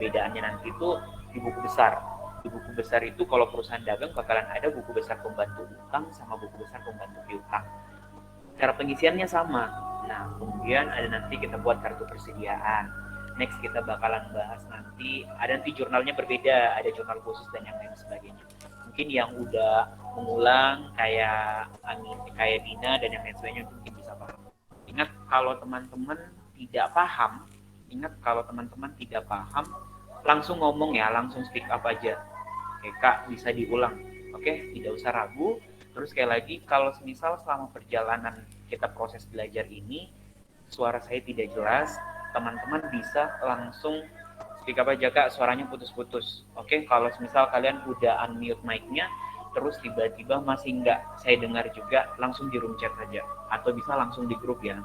Bedaannya nanti itu di buku besar. Di buku besar itu kalau perusahaan dagang bakalan ada buku besar pembantu utang sama buku besar pembantu piutang. Cara pengisiannya sama. Nah, kemudian ada nanti kita buat kartu persediaan. Next kita bakalan bahas nanti, ada nanti jurnalnya berbeda, ada jurnal khusus dan yang lain sebagainya. Mungkin yang udah mengulang kayak Amin, kayak Dina dan yang lain sebagainya mungkin bisa paham. Ingat kalau teman-teman tidak paham, ingat kalau teman-teman tidak paham, langsung ngomong ya, langsung speak up aja. Oke, Kak, bisa diulang. Oke, tidak usah ragu. Terus sekali lagi, kalau misal selama perjalanan kita proses belajar ini, suara saya tidak jelas, teman-teman bisa langsung speak up aja, Kak, suaranya putus-putus. Oke, kalau misal kalian udah unmute mic-nya, terus tiba-tiba masih nggak saya dengar juga, langsung di room chat saja. Atau bisa langsung di grup ya.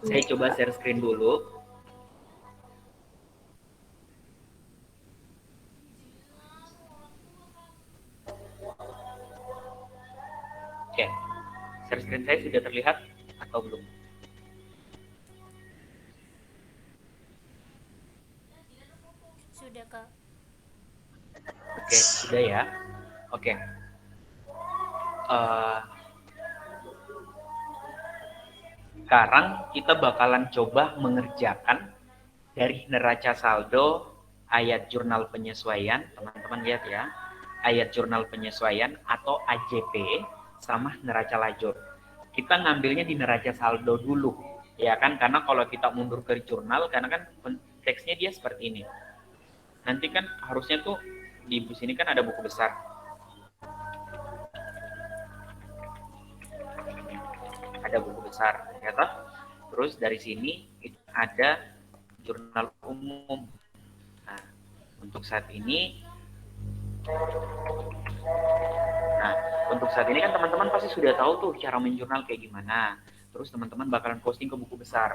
Saya coba share screen dulu. Oke, share screen saya sudah terlihat atau belum? Sudah, Kak. Oke, sudah ya. Oke. Uh, Sekarang kita bakalan coba mengerjakan dari neraca saldo ayat jurnal penyesuaian, teman-teman lihat ya, ayat jurnal penyesuaian atau AJP sama neraca lajur. Kita ngambilnya di neraca saldo dulu, ya kan? Karena kalau kita mundur ke jurnal, karena kan teksnya dia seperti ini. Nanti kan harusnya tuh di sini kan ada buku besar. Ada buku besar, ya toh? Terus dari sini itu ada jurnal umum. Nah, untuk saat ini, untuk saat ini kan teman-teman pasti sudah tahu tuh cara menjurnal kayak gimana. Terus teman-teman bakalan posting ke buku besar.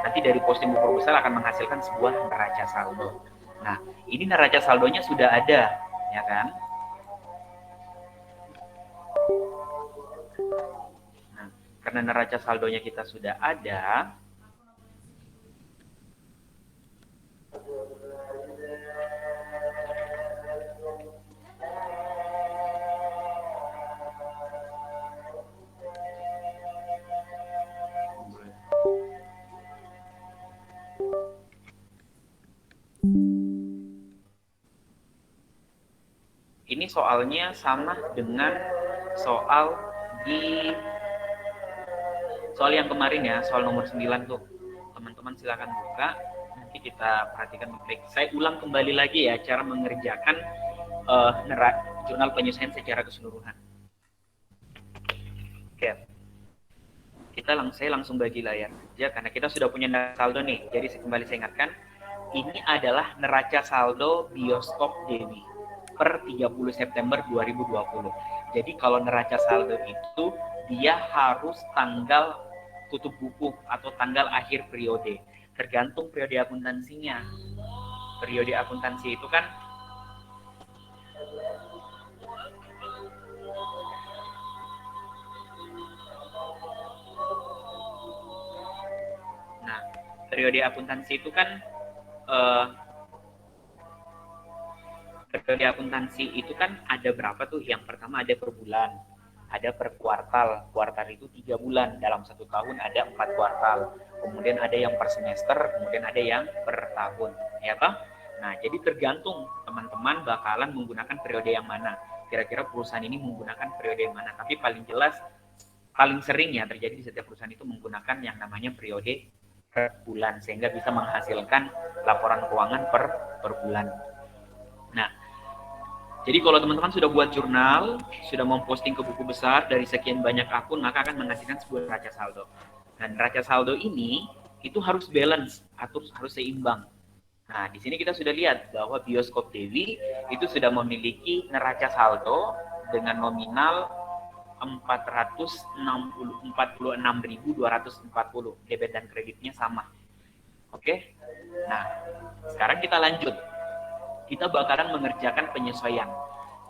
Nanti dari posting buku besar akan menghasilkan sebuah neraca saldo. Nah, ini neraca saldonya sudah ada, ya kan? Nah, karena neraca saldonya kita sudah ada, ini soalnya sama dengan soal di soal yang kemarin ya, soal nomor 9 tuh. Teman-teman silakan buka, nanti kita perhatikan baik. Saya ulang kembali lagi ya cara mengerjakan jurnal penyesuaian secara keseluruhan. Oke. Saya langsung bagi layar aja karena kita sudah punya neraca saldo nih. Jadi kembali saya ingatkan, ini adalah neraca saldo bioskop Dewi per 30 September 2020. Jadi kalau neraca saldo itu dia harus tanggal tutup buku atau tanggal akhir periode. Tergantung periode akuntansinya. Periode akuntansi itu kan nah, periode akuntansi itu kan periode akuntansi itu kan ada berapa tuh? Yang pertama ada per bulan, ada per kuartal. Kuartal itu 3 bulan, dalam 1 tahun ada 4 kuartal. Kemudian ada yang per semester, kemudian ada yang per tahun, ya toh? Nah, jadi tergantung teman-teman bakalan menggunakan periode yang mana. Kira-kira perusahaan ini menggunakan periode yang mana. Tapi paling jelas, paling sering ya terjadi di setiap perusahaan itu menggunakan yang namanya periode per bulan, sehingga bisa menghasilkan laporan keuangan per bulan. Nah, jadi kalau teman-teman sudah buat jurnal, sudah memposting ke buku besar dari sekian banyak akun, maka akan menghasilkan sebuah neraca saldo. Dan neraca saldo ini itu harus balance atau harus seimbang. Nah, di sini kita sudah lihat bahwa Bioskop Dewi itu sudah memiliki neraca saldo dengan nominal 446.240 debit dan kreditnya sama. Oke. Nah, sekarang kita lanjut. Kita bakalan mengerjakan penyesuaian.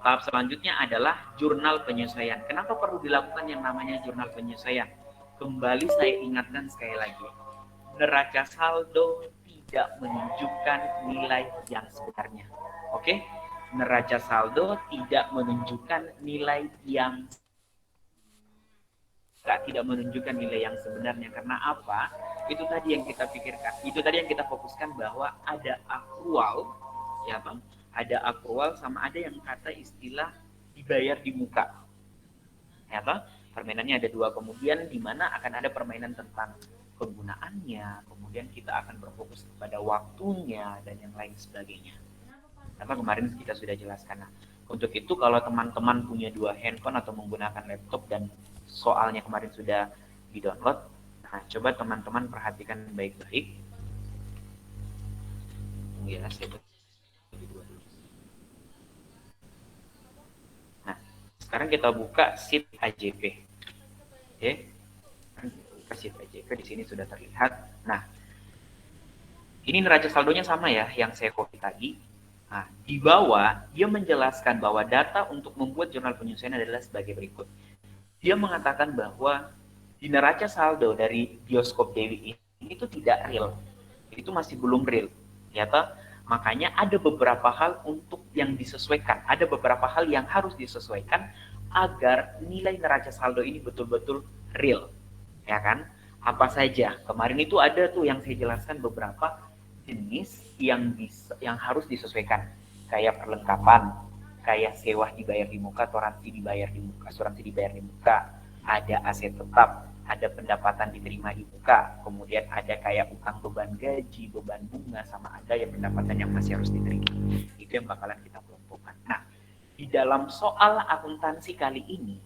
Tahap selanjutnya adalah jurnal penyesuaian. Kenapa perlu dilakukan yang namanya jurnal penyesuaian? Kembali saya ingatkan sekali lagi. neraca saldo tidak menunjukkan nilai yang sebenarnya. Oke? Neraca saldo tidak menunjukkan nilai yang tidak menunjukkan nilai yang sebenarnya. Karena apa? Itu tadi yang kita pikirkan, itu tadi yang kita fokuskan, bahwa ada akrual, ya bang, ada akrual sama ada yang kata istilah dibayar di muka, ya bang. Permainannya ada dua, kemudian di mana akan ada permainan tentang penggunaannya, kemudian kita akan berfokus kepada waktunya dan yang lain sebagainya. Apa kemarin kita sudah jelaskan. Nah, untuk itu kalau teman-teman punya dua handphone atau menggunakan laptop dan soalnya kemarin sudah di-download, nah coba teman-teman perhatikan baik-baik. Ya, saya bagi dua dulu. Nah, sekarang kita buka sheet AJP. Oke. Sheet AJP di sini sudah terlihat. Nah, ini neraca saldonya sama ya yang saya copy tadi. Nah, di bawah dia menjelaskan bahwa data untuk membuat jurnal penyesuaian adalah sebagai berikut. Dia mengatakan bahwa di neraca saldo dari bioskop Dewi ini itu tidak real. Itu masih belum real. Ya, makanya ada beberapa hal untuk yang disesuaikan. Ada beberapa hal yang harus disesuaikan agar nilai neraca saldo ini betul-betul real. Ya kan? Apa saja? Kemarin itu ada tuh yang saya jelaskan beberapa jenis yang harus disesuaikan, kayak perlengkapan, kayak sewa dibayar di muka, asuransi dibayar di muka, ada aset tetap, ada pendapatan diterima di muka, kemudian ada kayak utang beban gaji, beban bunga, sama ada yang pendapatan yang masih harus diterima. Itu yang bakalan kita kelompokkan. Nah, di dalam soal akuntansi kali ini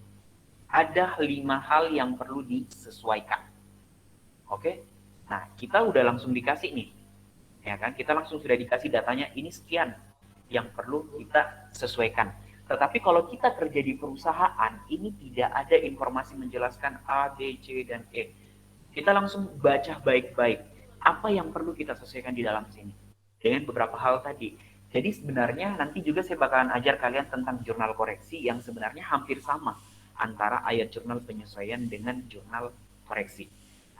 ada 5 hal yang perlu disesuaikan. Oke? Nah, kita udah langsung dikasih nih, ya kan, kita langsung sudah dikasih datanya, ini sekian yang perlu kita sesuaikan. Tetapi kalau kita kerja di perusahaan, ini tidak ada informasi menjelaskan A, B, C, dan E. Kita langsung baca baik-baik apa yang perlu kita sesuaikan di dalam sini dengan beberapa hal tadi. Jadi sebenarnya nanti juga saya bakalan ajar kalian tentang jurnal koreksi yang sebenarnya hampir sama antara ayat jurnal penyesuaian dengan jurnal koreksi.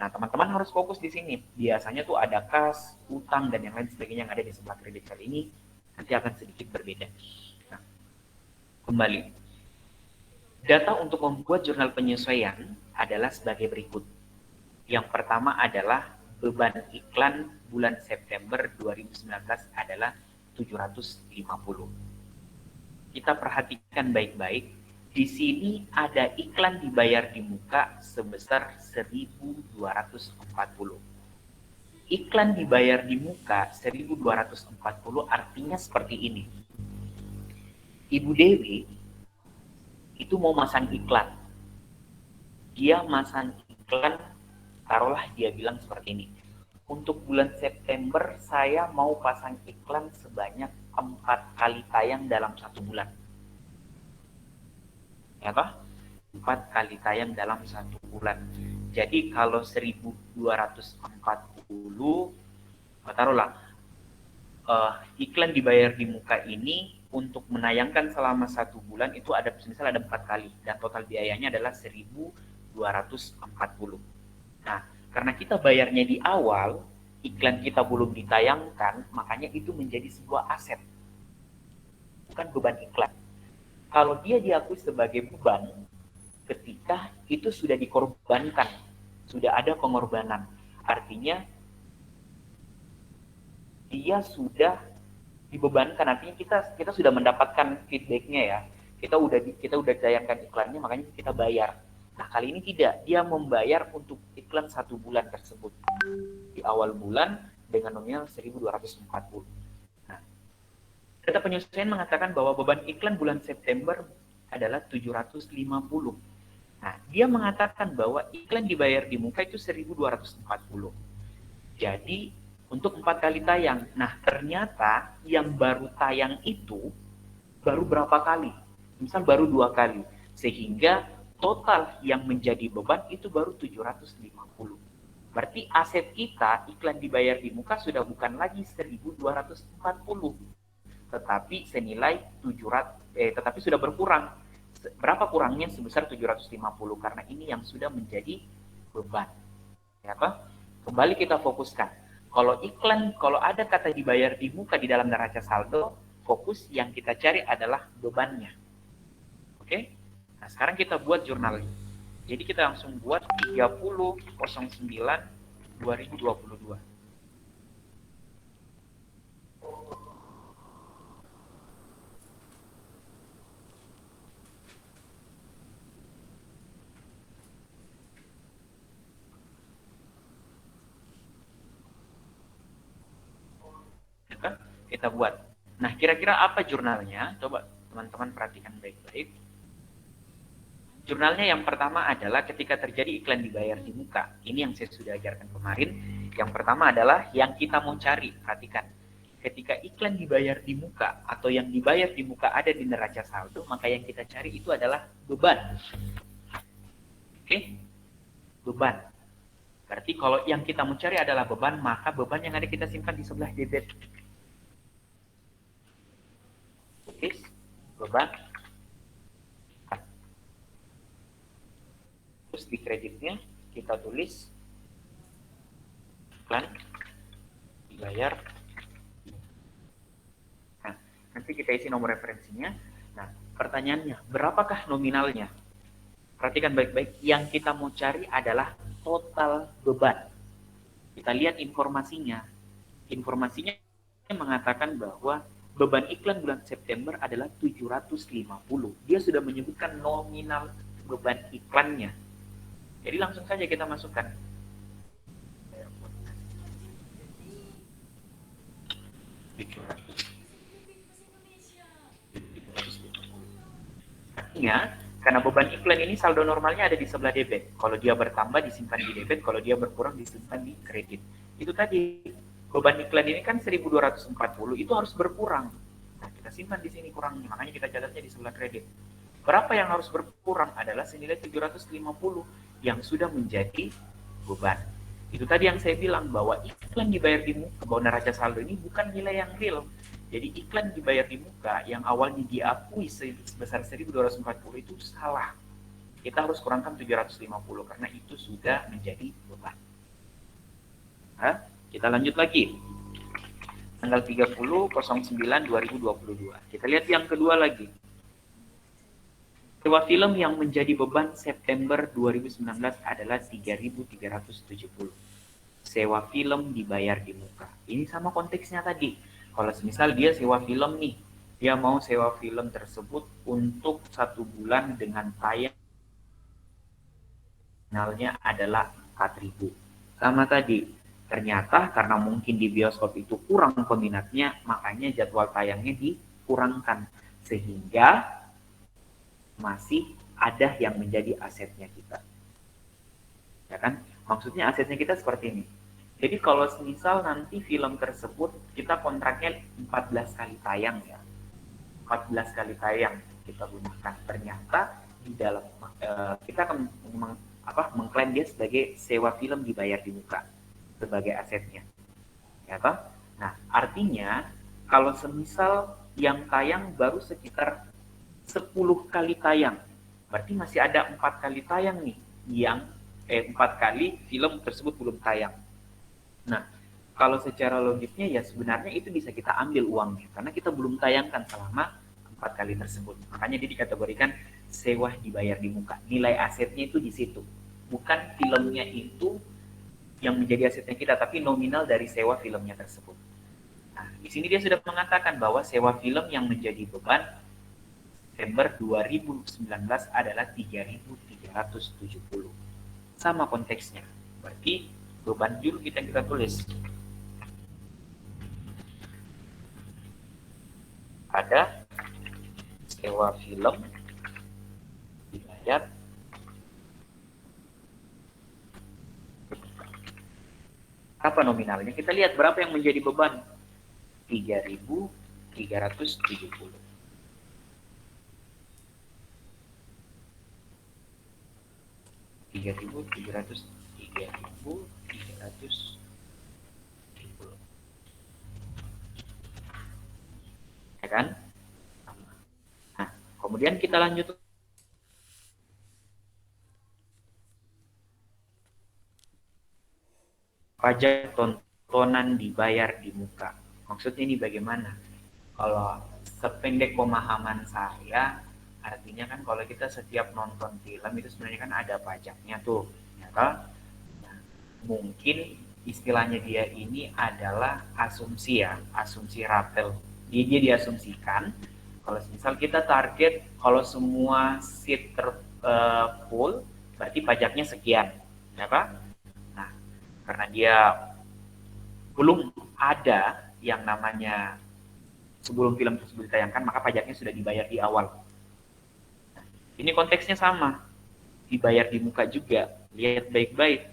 Nah, teman-teman harus fokus di sini. Biasanya tuh ada kas, utang, dan yang lain sebagainya yang ada di sebelah kredit kali ini. Nanti akan sedikit berbeda. Nah, kembali. Data untuk membuat jurnal penyesuaian adalah sebagai berikut. Yang pertama adalah beban iklan bulan September 2019 adalah 750. Kita perhatikan baik-baik. Di sini ada iklan dibayar di muka sebesar 1.240. Iklan dibayar di muka 1.240 artinya seperti ini. Ibu Dewi itu mau masang iklan. Dia masang iklan, taruhlah dia bilang seperti ini. Untuk bulan September saya mau pasang iklan sebanyak 4 kali tayang dalam 1 bulan. Ya, 4 kali tayang dalam 1 bulan. Jadi kalau 1.240, taruhlah iklan dibayar di muka ini untuk menayangkan selama 1 bulan itu ada misal ada 4 kali dan total biayanya adalah 1.240. Nah, karena kita bayarnya di awal, iklan kita belum ditayangkan, makanya itu menjadi sebuah aset, bukan beban iklan. Kalau dia diakui sebagai beban ketika itu sudah dikorbankan, sudah ada pengorbanan, artinya dia sudah dibebankan, artinya kita sudah mendapatkan feedbacknya ya, kita udah tayangkan iklannya, makanya kita bayar. Nah, kali ini tidak, dia membayar untuk iklan 1 bulan tersebut di awal bulan dengan nominal 1.240. Data penyesuaian mengatakan bahwa beban iklan bulan September adalah 750. Nah, dia mengatakan bahwa iklan dibayar di muka itu 1.240. Jadi, untuk 4 kali tayang. Nah, ternyata yang baru tayang itu baru berapa kali? Misal baru 2 kali. Sehingga total yang menjadi beban itu baru 750. Berarti aset kita, iklan dibayar di muka sudah bukan lagi 1.240. Tetapi senilai 700 tetapi sudah berkurang. Berapa kurangnya? Sebesar 750 karena ini yang sudah menjadi beban. Ya, apa? Kembali kita fokuskan. Kalau iklan, kalau ada kata dibayar di muka di dalam neraca saldo, fokus yang kita cari adalah bebannya. Oke? Nah, sekarang kita buat jurnalnya. Jadi kita langsung buat 30.09.2022. Kita buat. Nah, kira-kira apa jurnalnya? Coba teman-teman perhatikan baik-baik. Jurnalnya yang pertama adalah ketika terjadi iklan dibayar di muka. Ini yang saya sudah ajarkan kemarin. Yang pertama adalah yang kita mau cari. Perhatikan. Ketika iklan dibayar di muka atau yang dibayar di muka ada di neraca saldo, maka yang kita cari itu adalah beban. Oke? Beban. Berarti kalau yang kita mau cari adalah beban, maka beban yang ada kita simpan di sebelah debit. Oke? Beban. Terus di kreditnya kita tulis iklan dibayar. Nah, nanti kita isi nomor referensinya. Nah, pertanyaannya, berapakah nominalnya? Perhatikan baik-baik, yang kita mau cari adalah total beban. Kita lihat informasinya. Informasinya mengatakan bahwa beban iklan bulan September adalah 750. Dia sudah menyebutkan nominal beban iklannya. Jadi langsung saja kita masukkan. Artinya, karena beban iklan ini saldo normalnya ada di sebelah debit. Kalau dia bertambah disimpan di debit, kalau dia berkurang disimpan di kredit. Itu tadi, beban iklan ini kan 1240, itu harus berkurang. Nah, kita simpan di sini kurangnya, makanya kita catatnya di sebelah kredit. Berapa yang harus berkurang adalah senilai 750 yang sudah menjadi beban. Itu tadi yang saya bilang bahwa iklan dibayar di muka, bahwa neraca saldo ini bukan nilai yang real. Jadi iklan dibayar di muka yang awalnya diakui sebesar 1240 itu salah. Kita harus kurangkan 750 karena itu sudah menjadi beban. Nah, kita lanjut lagi. Tanggal 30.09.2022. Kita lihat yang kedua lagi. Sewa film yang menjadi beban September 2019 adalah 3.370. Sewa film dibayar di muka. Ini sama konteksnya tadi. Kalau misal dia sewa film nih, dia mau sewa film tersebut untuk 1 bulan dengan tayang finalnya adalah 4.000. Sama tadi, ternyata karena mungkin di bioskop itu kurang peminatnya, makanya jadwal tayangnya dikurangkan. Sehingga masih ada yang menjadi asetnya kita. Ya kan? Maksudnya asetnya kita seperti ini. Jadi kalau misal nanti film tersebut kita kontraknya 14 kali tayang ya. 14 kali tayang kita gunakan. Ternyata di dalam kita akan mengklaim dia sebagai sewa film dibayar di muka sebagai asetnya. Ya kan? Nah, artinya kalau semisal yang tayang baru sekitar 10 kali tayang. Berarti masih ada 4 kali tayang nih yang 4 kali film tersebut belum tayang. Nah, kalau secara logisnya ya sebenarnya itu bisa kita ambil uangnya karena kita belum tayangkan selama 4 kali tersebut. Makanya dia dikategorikan sewa dibayar di muka. Nilai asetnya itu di situ. Bukan filmnya itu yang menjadi asetnya kita, tapi nominal dari sewa filmnya tersebut. Nah, di sini dia sudah mengatakan bahwa sewa film yang menjadi beban September 2019 adalah 3.370. Sama konteksnya. Berarti beban dulu kita tulis. Ada sewa film dibayar apa nominalnya? Kita lihat berapa yang menjadi beban. 3.370. 3.300 ya kan? Nah, kemudian kita lanjut pajak tontonan dibayar di muka. Maksudnya ini bagaimana? Kalau sependek pemahaman saya, artinya kan kalau kita setiap nonton film itu sebenarnya kan ada pajaknya tuh, ya kan? Nah, mungkin istilahnya dia ini adalah asumsi ya, asumsi rapel. Dia diasumsikan kalau misal kita target kalau semua seat full, berarti pajaknya sekian, ya kan? Nah, karena dia belum ada yang namanya sebelum film tersebut ditayangkan, maka pajaknya sudah dibayar di awal. Nah, ini konteksnya sama, dibayar di muka juga. Lihat baik-baik.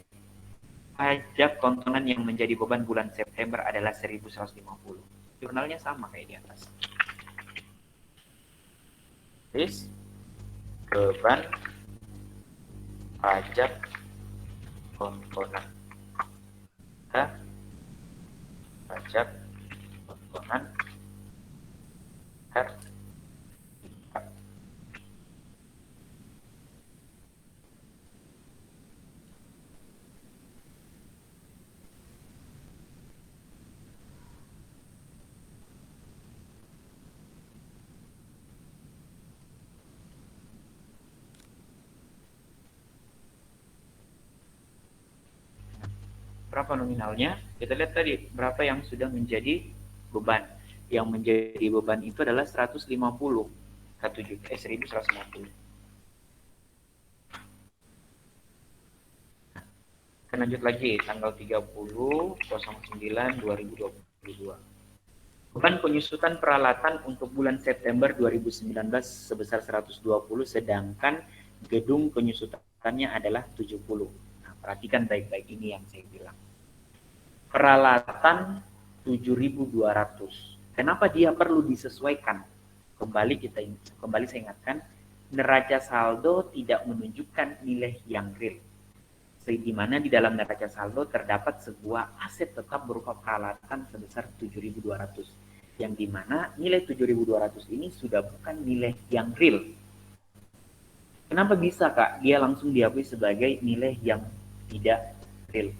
Pajak tontonan yang menjadi beban bulan September adalah 1.150. Jurnalnya sama kayak di atas. Terus, beban pajak tontonan. Pajak tontonan RIK. Berapa nominalnya? Kita lihat tadi berapa yang sudah menjadi beban. Yang menjadi beban itu adalah 150. 1.150. Kita lanjut lagi tanggal 30/09/2022. Beban penyusutan peralatan untuk bulan September 2019 sebesar 120, sedangkan gedung penyusutannya adalah 70. Nah, perhatikan baik-baik ini yang saya bilang. Peralatan 7.200. Kenapa dia perlu disesuaikan? Kembali saya ingatkan, neraca saldo tidak menunjukkan nilai yang real. Di mana di dalam neraca saldo terdapat sebuah aset tetap berupa peralatan sebesar 7.200. Yang dimana nilai 7.200 ini sudah bukan nilai yang real. Kenapa bisa Kak dia langsung diakui sebagai nilai yang tidak real?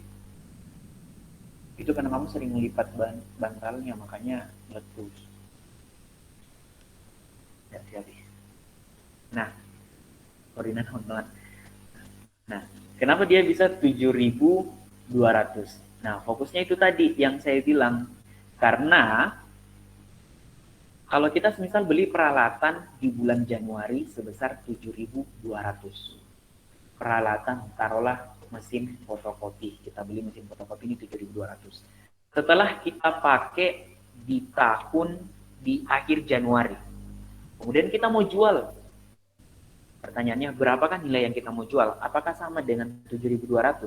Itu karena kamu sering melipat bantalnya, makanya meletus. Hati-hati. Nah, koordinat honor. Nah, kenapa dia bisa 7.200? Nah, fokusnya itu tadi yang saya bilang. Karena kalau kita misal beli peralatan di bulan Januari sebesar 7.200. Peralatan, taruhlah mesin fotokopi. Kita beli mesin fotokopi ini 7.200. Setelah kita pakai di akhir Januari. Kemudian kita mau jual. Pertanyaannya, berapakah nilai yang kita mau jual? Apakah sama dengan 7.200?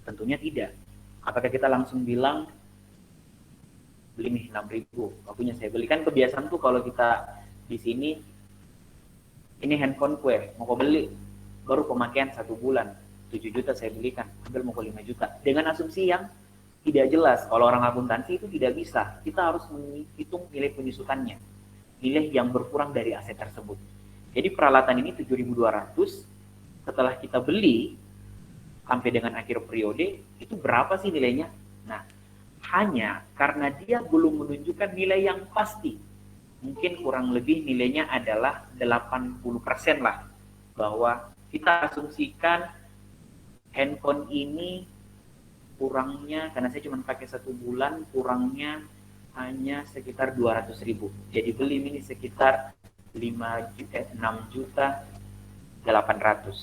Tentunya tidak. Apakah kita langsung bilang, beli nih 6.000, waktunya saya beli. Kan kebiasaan tuh kalau kita di sini, ini handphone gue, mau beli, baru pemakaian 1 bulan, 7 juta saya belikan, ambil mau 5 juta. Dengan asumsi yang tidak jelas. Kalau orang akuntansi itu tidak bisa. Kita harus menghitung nilai penyusutannya. Nilai yang berkurang dari aset tersebut. Jadi peralatan ini 7.200, setelah kita beli, sampai dengan akhir periode, itu berapa sih nilainya? Nah, hanya karena dia belum menunjukkan nilai yang pasti. Mungkin kurang lebih nilainya adalah 80% lah. Bahwa kita asumsikan handphone ini kurangnya, karena saya cuma pakai 1 bulan, kurangnya hanya sekitar 200.000. Jadi beli ini sekitar 6.800.000.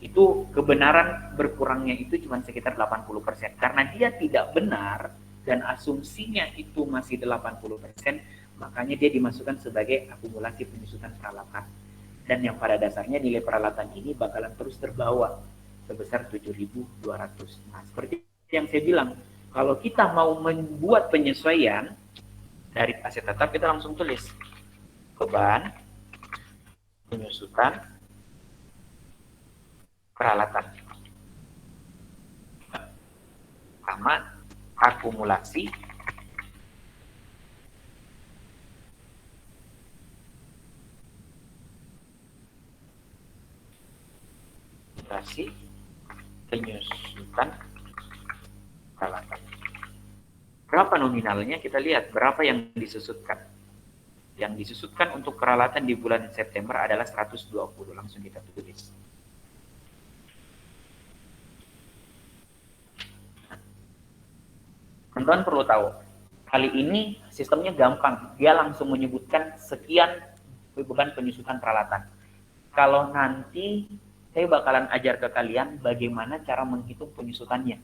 Itu kebenaran berkurangnya itu cuma sekitar 80%. Karena dia tidak benar dan asumsinya itu masih 80%, makanya dia dimasukkan sebagai akumulasi penyusutan peralatan. Dan yang pada dasarnya nilai peralatan ini bakalan terus terbawa sebesar 7.200. Nah, seperti yang saya bilang, kalau kita mau membuat penyesuaian dari aset tetap, kita langsung tulis beban penyusutan peralatan sama akumulasi penyusutan peralatan. Berapa nominalnya? Kita lihat berapa yang disusutkan. Yang disusutkan untuk peralatan di bulan September adalah 120. Langsung kita tulis. Teman-teman perlu tahu, kali ini sistemnya gampang. Dia langsung menyebutkan sekian beban penyusutan peralatan. Kalau nanti saya bakalan ajar ke kalian bagaimana cara menghitung penyusutannya.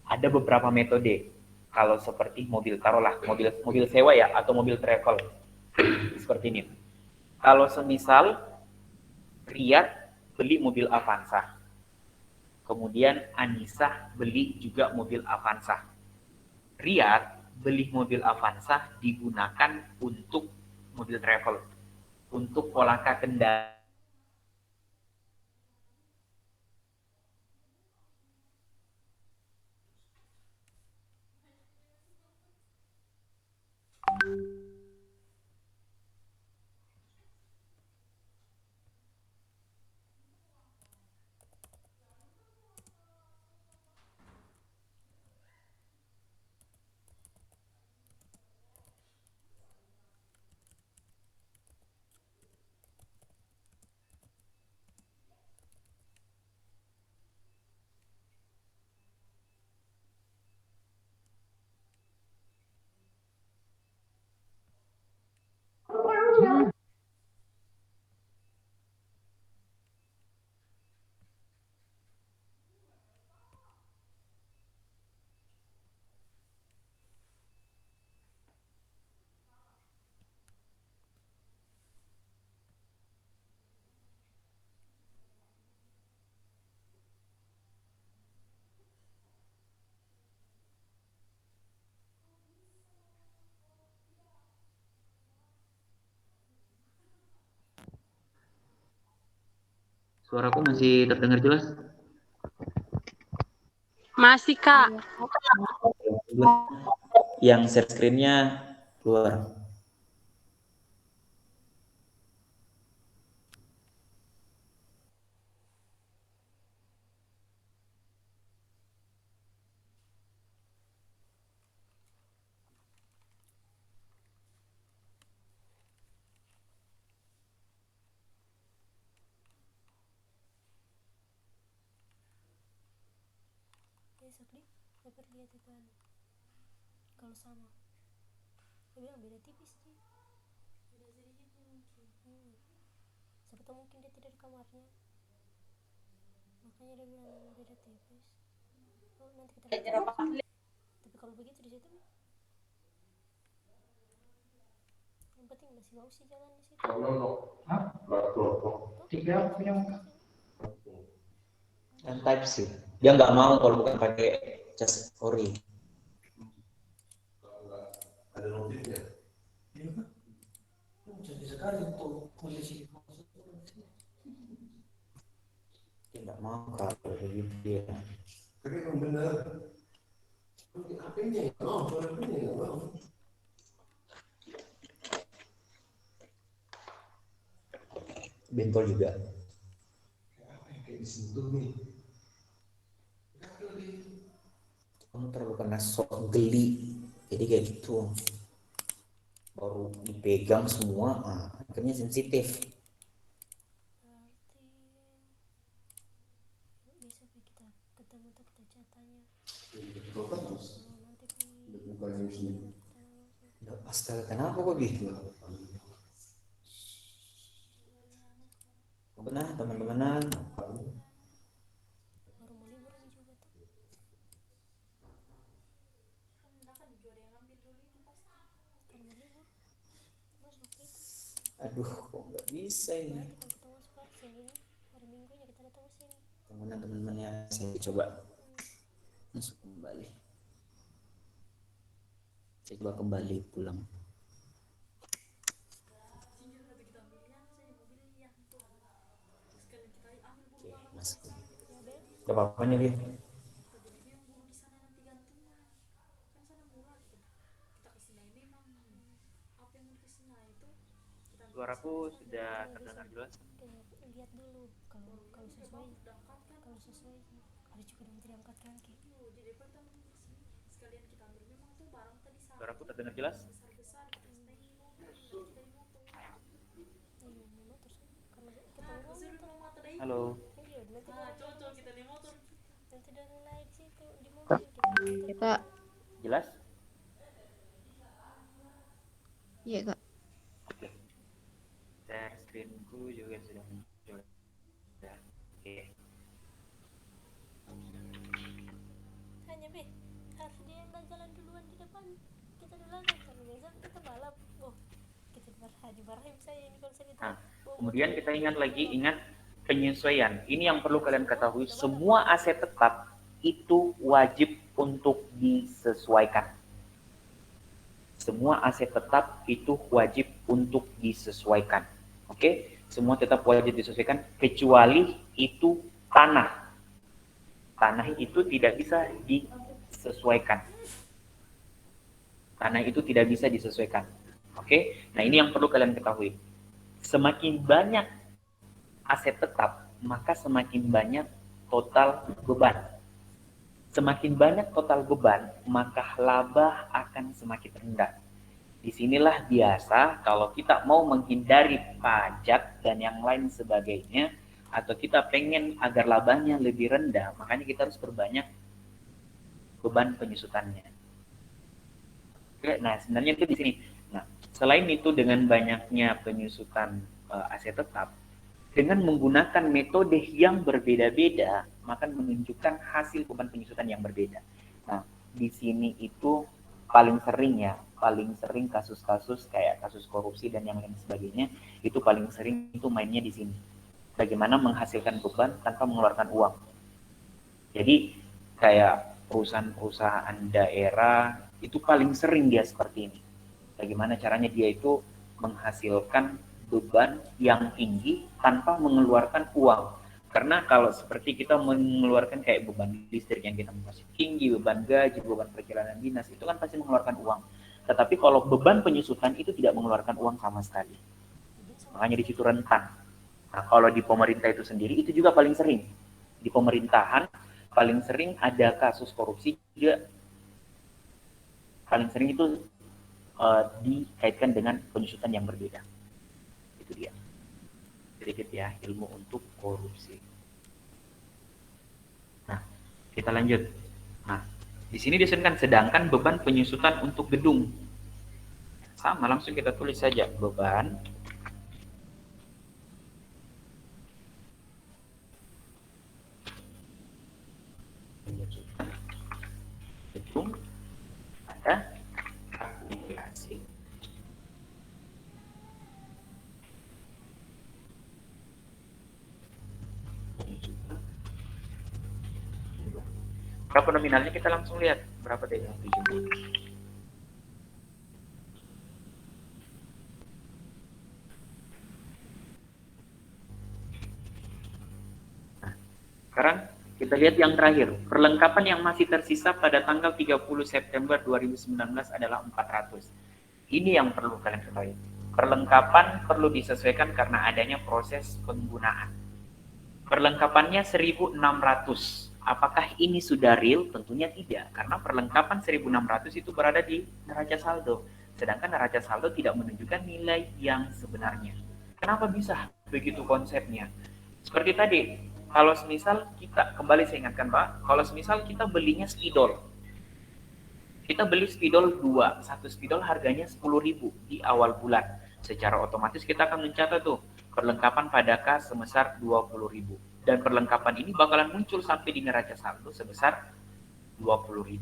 Ada beberapa metode. Kalau seperti mobil, taruhlah mobil sewa ya, atau mobil travel. Seperti ini. Kalau semisal Riyad beli mobil Avanza, kemudian Anissa beli juga mobil Avanza. Riyad beli mobil Avanza digunakan untuk mobil travel, untuk polaka kendali. Suaraku masih terdengar jelas? Masih, Kak. Yang share screen-nya keluar. besok deh dapat lihat itu anu kalau sama dia bilang beda tipis sih, beda sedikit mungkin. Siapa tahu mungkin dia tidak di kamarnya, makanya dia bilang beda tipis. Oh, nanti kita lihat. Tapi kalau begitu di situ yang penting masih bagus sih jalan di situ. Dan type C. Dia nggak mau kalau bukan pakai cas ori. Ada notifnya. Iya kan? Jadi sekali untuk kondisi. Dia nggak mau kalau begitu dia. Tapi memang benar. HP-nya nggak mau, HP-nya nggak mau. Bentol juga. Kayak di situ nih. Kamu terlalu kena sok geli, jadi kayak gitu. Baru dipegang semua, akhirnya sensitif. Berarti besok kita ketemu tuh kita catanya. Nanti Bukannya sini. Astaga, kenapa kok gitu? Benar teman-temanan. baru mau libur nih juga tuh. Kalau mau libur masuk itu. Aduh, kok nggak bisa ini? Nanti kalau ketemu sekarang sini hari minggunya kita datang ke sini. Teman-teman ya, saya coba masuk kembali. Saya coba kembali pulang. Oke, masuk. Gak apa-apa nih, Liv. Suaraku sudah terdengar jelas. Lihat dulu kalau sesuai ada juga yang tidak angkat kaki. Suaraku terdengar jelas? Halo. Iya, nanti udah mulai di situ di Kak, mobil ya Kak, Jelas? iya Kak. Oke. Share screenku juga sudah muncul. Ya. Oke. hanya be harus dia yang nggak jalan duluan di depan, kita di belakang. Kalau biasa kita balap, kita dimarahin saya ini kalau saya Nah, ditarik. kemudian kita ingat penyesuaian. Ini yang perlu kalian ketahui, semua aset tetap itu wajib untuk disesuaikan. Semua aset tetap itu wajib untuk disesuaikan. Oke? Semua tetap wajib disesuaikan kecuali itu tanah. Tanah itu tidak bisa disesuaikan. Tanah itu tidak bisa disesuaikan. Oke? Nah, ini yang perlu kalian ketahui. Semakin banyak aset tetap, maka semakin banyak total beban. Semakin banyak total beban, maka laba akan semakin rendah. Disinilah biasa kalau kita mau menghindari pajak dan yang lain sebagainya, atau kita pengen agar labanya lebih rendah, makanya kita harus perbanyak beban penyusutannya. Oke, nah sebenarnya itu di sini. Nah, selain itu dengan banyaknya penyusutan aset tetap, dengan menggunakan metode yang berbeda-beda, maka menunjukkan hasil beban penyusutan yang berbeda. Nah, di sini itu paling sering kasus-kasus kayak kasus korupsi dan yang lain sebagainya, itu paling sering itu mainnya di sini. Bagaimana menghasilkan beban tanpa mengeluarkan uang. Jadi, kayak perusahaan-perusahaan daerah, itu paling sering dia seperti ini. Bagaimana caranya dia itu menghasilkan beban yang tinggi tanpa mengeluarkan uang. Karena kalau seperti kita mengeluarkan kayak beban listrik yang kita masih tinggi, beban gaji, beban perjalanan dinas, itu kan pasti mengeluarkan uang. Tetapi kalau beban penyusutan itu tidak mengeluarkan uang sama sekali. Makanya di situ rentan. Nah, kalau di pemerintah itu sendiri itu juga paling sering. Di pemerintahan paling sering ada kasus korupsi juga. Paling sering itu dikaitkan dengan penyusutan yang berbeda. Itu dia. Sedikit ya ilmu untuk korupsi. Nah, kita lanjut. Nah, di sini disebutkan sedangkan beban penyusutan untuk gedung. Sama, langsung kita tulis saja beban penyusutan gedung ada akumulasi berapa nominalnya, kita langsung lihat berapa deh yang 70. Nah, sekarang kita lihat yang terakhir, perlengkapan yang masih tersisa pada tanggal 30 September 2019 adalah 400. Ini yang perlu kalian ketahui. Perlengkapan perlu disesuaikan karena adanya proses penggunaan. Perlengkapannya 1.600. Apakah ini sudah real? Tentunya tidak, karena perlengkapan 1.600 itu berada di neraca saldo, sedangkan neraca saldo tidak menunjukkan nilai yang sebenarnya. Kenapa bisa begitu konsepnya? Seperti tadi, kalau semisal kita, kembali saya ingatkan Pak, kalau semisal kita belinya spidol, kita beli spidol 2, satu spidol harganya 10.000 di awal bulan. Secara otomatis kita akan mencatat tuh perlengkapan pada kas sebesar 20.000. Dan perlengkapan ini bakalan muncul sampai di neraca saldo sebesar 20.000.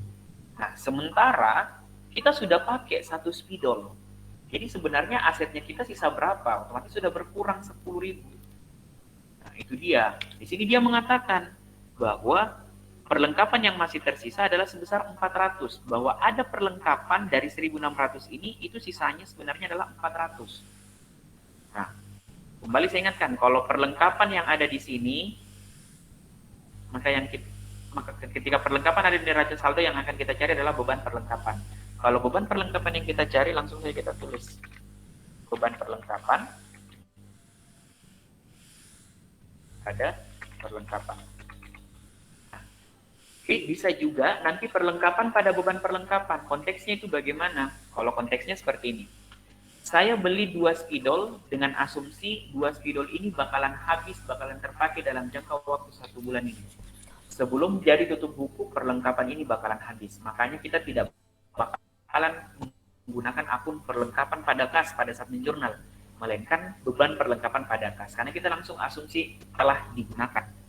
Nah, sementara kita sudah pakai satu spidol. Jadi sebenarnya asetnya kita sisa berapa? Otomatis sudah berkurang 10.000. Nah, itu dia. Di sini dia mengatakan bahwa perlengkapan yang masih tersisa adalah sebesar 400, bahwa ada perlengkapan dari 1.600 ini, itu sisanya sebenarnya adalah 400. Nah, kembali saya ingatkan, kalau perlengkapan yang ada di sini, maka ketika perlengkapan ada di neraca saldo, yang akan kita cari adalah beban perlengkapan. Kalau beban perlengkapan yang kita cari, langsung saja kita tulis beban perlengkapan ada perlengkapan. bisa juga nanti perlengkapan pada beban perlengkapan. Konteksnya itu bagaimana? Kalau konteksnya seperti ini. Saya beli 2 spidol dengan asumsi 2 spidol ini bakalan habis, bakalan terpakai dalam jangka waktu 1 bulan ini. Sebelum jadi tutup buku, perlengkapan ini bakalan habis. Makanya kita tidak bakalan menggunakan akun perlengkapan pada kas pada saat menjurnal, melainkan beban perlengkapan pada kas. Karena kita langsung asumsi telah digunakan.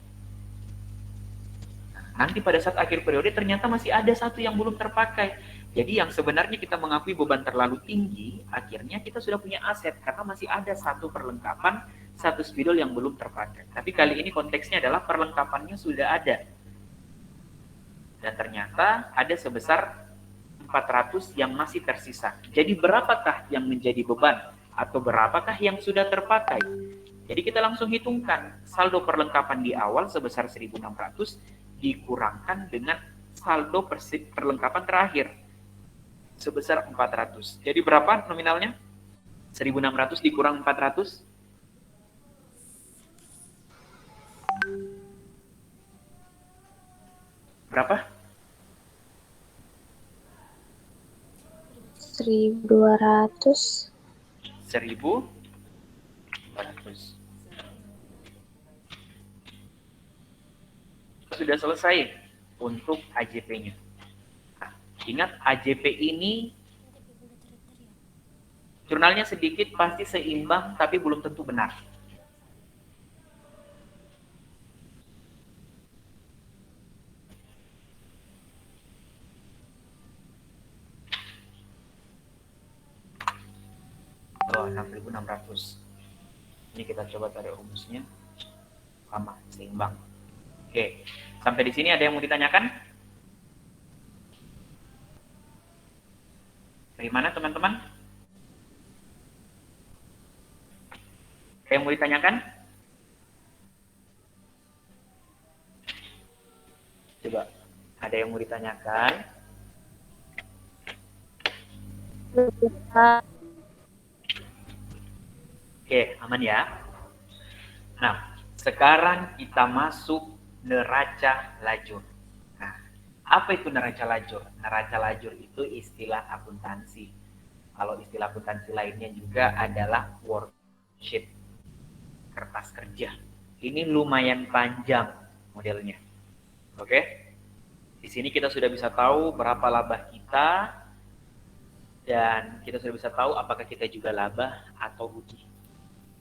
Nanti pada saat akhir periode ternyata masih ada satu yang belum terpakai. Jadi yang sebenarnya kita mengakui beban terlalu tinggi, akhirnya kita sudah punya aset karena masih ada satu perlengkapan, satu spidol yang belum terpakai. Tapi kali ini konteksnya adalah perlengkapannya sudah ada. Dan ternyata ada sebesar 400 yang masih tersisa. Jadi berapakah yang menjadi beban atau berapakah yang sudah terpakai? Jadi kita langsung hitungkan saldo perlengkapan di awal sebesar 1.600 dikurangkan dengan saldo perlengkapan terakhir sebesar 400. Jadi berapa nominalnya? 1.600 dikurang 400. Berapa? 1.200. 1.400. Sudah selesai untuk AJP-nya. Nah, ingat AJP ini jurnalnya sedikit pasti seimbang tapi belum tentu benar. Oh, 6.600. Ini kita coba tarik rumusnya. Sama, seimbang. Oke, sampai di sini ada yang mau ditanyakan? Dari mana teman-teman? Ada yang mau ditanyakan? Coba, ada yang mau ditanyakan? Oke, aman ya? Nah, sekarang kita masuk neraca lajur. Nah, apa itu neraca lajur? Neraca lajur itu istilah akuntansi. Kalau istilah akuntansi lainnya juga adalah worksheet, kertas kerja. Ini lumayan panjang modelnya. Oke? Di sini kita sudah bisa tahu berapa laba kita dan kita sudah bisa tahu apakah kita juga laba atau rugi.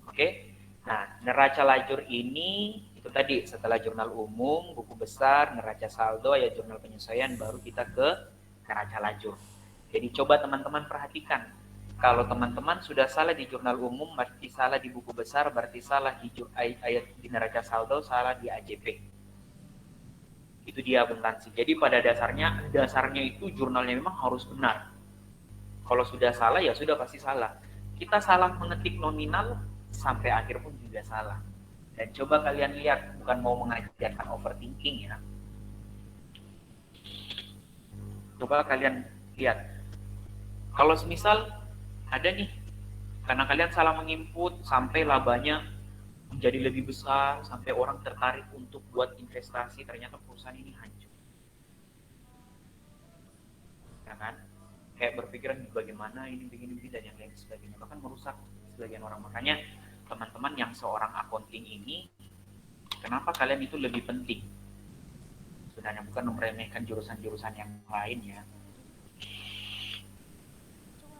Oke? Nah, neraca lajur ini itu tadi setelah jurnal umum, buku besar, neraca saldo, ya jurnal penyesuaian, baru kita ke neraca lajur. Jadi coba teman-teman perhatikan. Kalau teman-teman sudah salah di jurnal umum, berarti salah di buku besar, berarti salah di di neraca saldo, salah di AJP. Itu dia akuntansi. Jadi pada dasarnya itu jurnalnya memang harus benar. Kalau sudah salah ya sudah pasti salah. Kita salah mengetik nominal, sampai akhir pun juga salah. Dan coba kalian lihat, bukan mau mengajarkan overthinking ya. Coba kalian lihat. Kalau semisal ada nih, karena kalian salah menginput sampai labanya menjadi lebih besar, sampai orang tertarik untuk buat investasi, ternyata perusahaan ini hancur. Ya kan? Kayak berpikiran bagaimana ini begini dan yang lain sebagainya, bahkan merusak sebagian orang. Makanya teman-teman yang seorang accounting ini, kenapa kalian itu lebih penting? Sebenarnya bukan meremehkan jurusan-jurusan yang lain ya.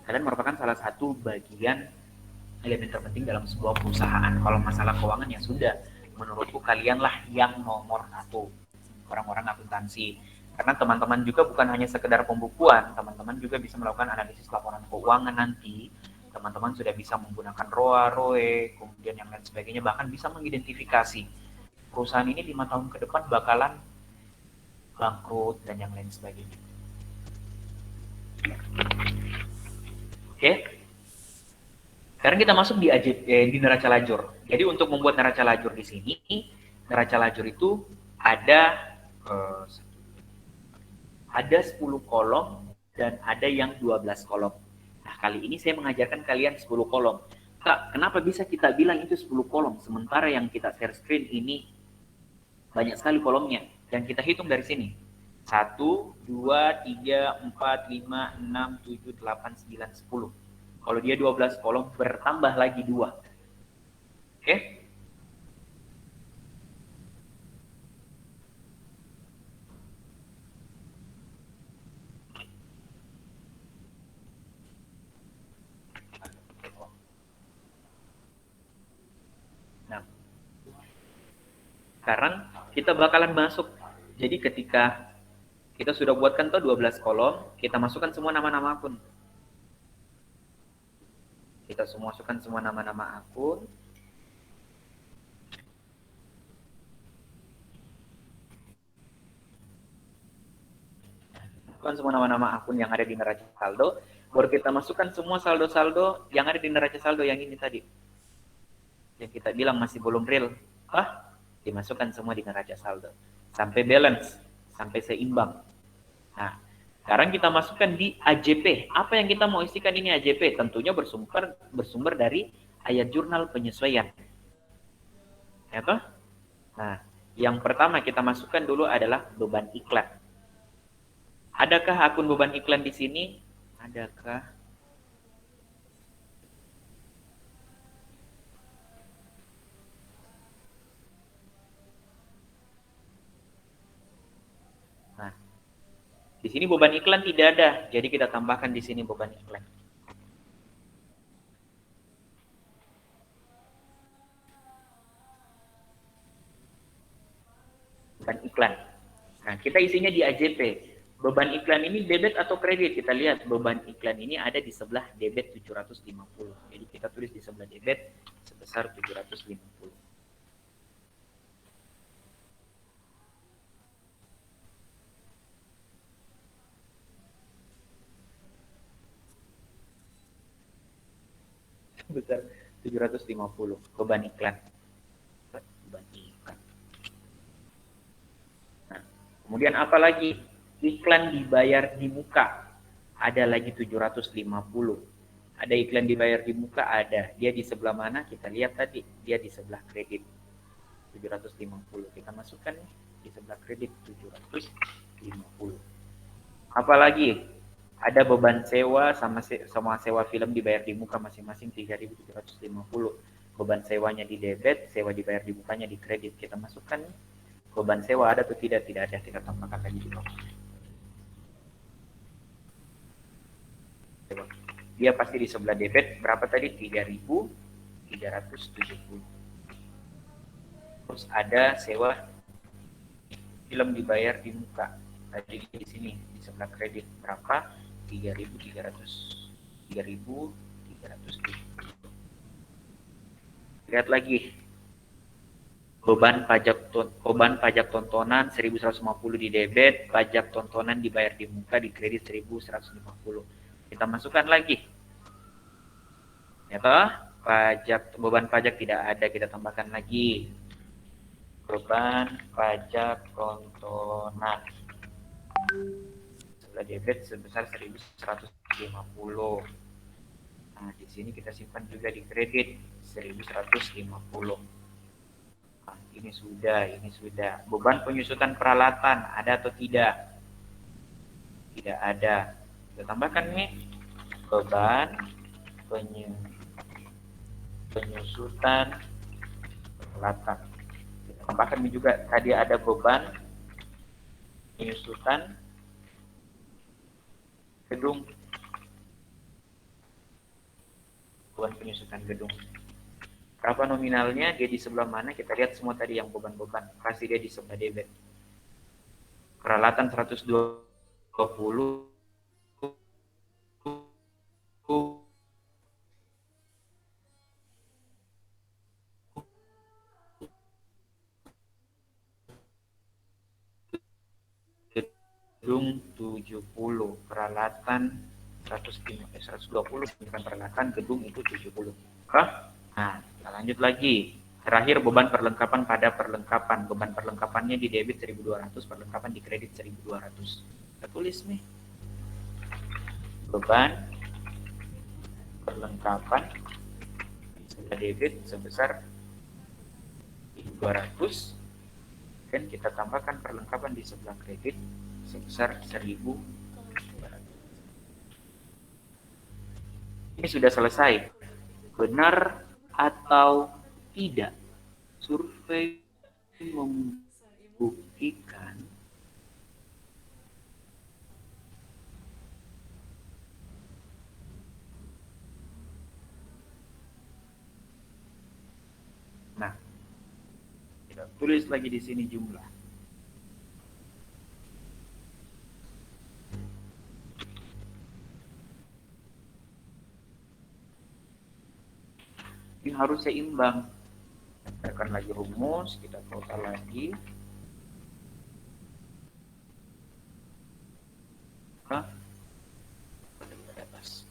Kalian merupakan salah satu bagian elemen terpenting dalam sebuah perusahaan. Kalau masalah keuangan ya sudah, menurutku kalianlah yang nomor 1, orang-orang akuntansi. Karena teman-teman juga bukan hanya sekedar pembukuan, teman-teman juga bisa melakukan analisis laporan keuangan nanti. Teman-teman sudah bisa menggunakan ROA, ROE, kemudian yang lain sebagainya, bahkan bisa mengidentifikasi perusahaan ini 5 tahun ke depan bakalan bangkrut dan yang lain sebagainya. Oke. Sekarang kita masuk di neraca lajur. Jadi untuk membuat neraca lajur di sini, neraca lajur itu ada 10 kolom dan ada yang 12 kolom. Nah, kali ini saya mengajarkan kalian 10 kolom. Kak, kenapa bisa kita bilang itu 10 kolom sementara yang kita share screen ini banyak sekali kolomnya? Dan kita hitung dari sini. 1, 2, 3, 4, 5, 6, 7, 8, 9, 10. Kalau dia 12 kolom, bertambah lagi 2. Oke? Nah, sekarang kita bakalan masuk. Jadi ketika kita sudah buatkan tuh 12 kolom, kita masukkan semua nama-nama akun. Kita semua masukkan semua nama-nama akun. Masukkan semua nama-nama akun yang ada di neraca saldo. Baru kita masukkan semua saldo-saldo yang ada di neraca saldo yang ini tadi. Yang kita bilang masih belum real. Dimasukkan semua di neraca saldo. Sampai balance, sampai seimbang. Nah, sekarang kita masukkan di AJP. Apa yang kita mau isikan ini AJP? Tentunya bersumber dari ayat jurnal penyesuaian. Ya toh? Nah, yang pertama kita masukkan dulu adalah beban iklan. Adakah akun beban iklan di sini? Adakah? Nah, di sini beban iklan tidak ada, jadi kita tambahkan di sini beban iklan. Beban iklan. Nah, kita isinya di AJP. Beban iklan ini debit atau kredit? Kita lihat beban iklan ini ada di sebelah debit 750. Jadi kita tulis di sebelah debit sebesar 750. Sebesar 750 beban iklan. Beban iklan. Nah, kemudian apa lagi? Iklan dibayar di muka. Ada lagi 750. Ada iklan dibayar di muka, ada. Dia di sebelah mana? Kita lihat tadi. Dia di sebelah kredit. 750. Kita masukkan di sebelah kredit 750. Apalagi? Ada beban sewa sama sewa film dibayar di muka masing-masing 3.750. Beban sewanya di debit, sewa dibayar di mukanya di kredit. Kita masukkan beban sewa ada atau tidak? Tidak ada. Kita tambahkan lagi di bawah. Dia pasti di sebelah debit berapa tadi? 3.370. Terus ada sewa film dibayar di muka. Tadi di sini di sebelah kredit berapa? 3.300. Lihat lagi. Beban pajak tontonan 1.150 di debit, pajak tontonan dibayar di muka, di kredit 1.150. Kita masukkan lagi. Ya toh? Beban pajak tidak ada, kita tambahkan lagi. Beban pajak tontonan sebelah debit sebesar 1.150. Nah, di sini kita simpan juga di kredit 1.150. Nah, ini sudah. Beban penyusutan peralatan ada atau tidak? Tidak ada. Kita tambahkan nih beban penyusutan peralatan. Kita tambahkan juga tadi ada beban penyusutan gedung. Beban penyusutan gedung. Berapa nominalnya? Dia di sebelah mana? Kita lihat semua tadi yang beban-beban. Pasti dia di sebelah debit. Peralatan 120. Gedung 70. Peralatan 120. Bukan peralatan, gedung itu 70. Nah, kita lanjut lagi. Terakhir beban perlengkapan pada perlengkapan. Beban perlengkapannya di debit 1.200, perlengkapan di kredit 1.200. Kita tulis nih. Beban perlengkapan sebelah debit sebesar 1.200 dan kita tambahkan perlengkapan di sebelah kredit sebesar 1.200. Kalau Ini sudah selesai. Benar atau tidak? Survei membuktikan nah, kita tulis lagi di sini jumlah. Ini harus seimbang. Tekan lagi rumus, kita total lagi. Nah, di atas.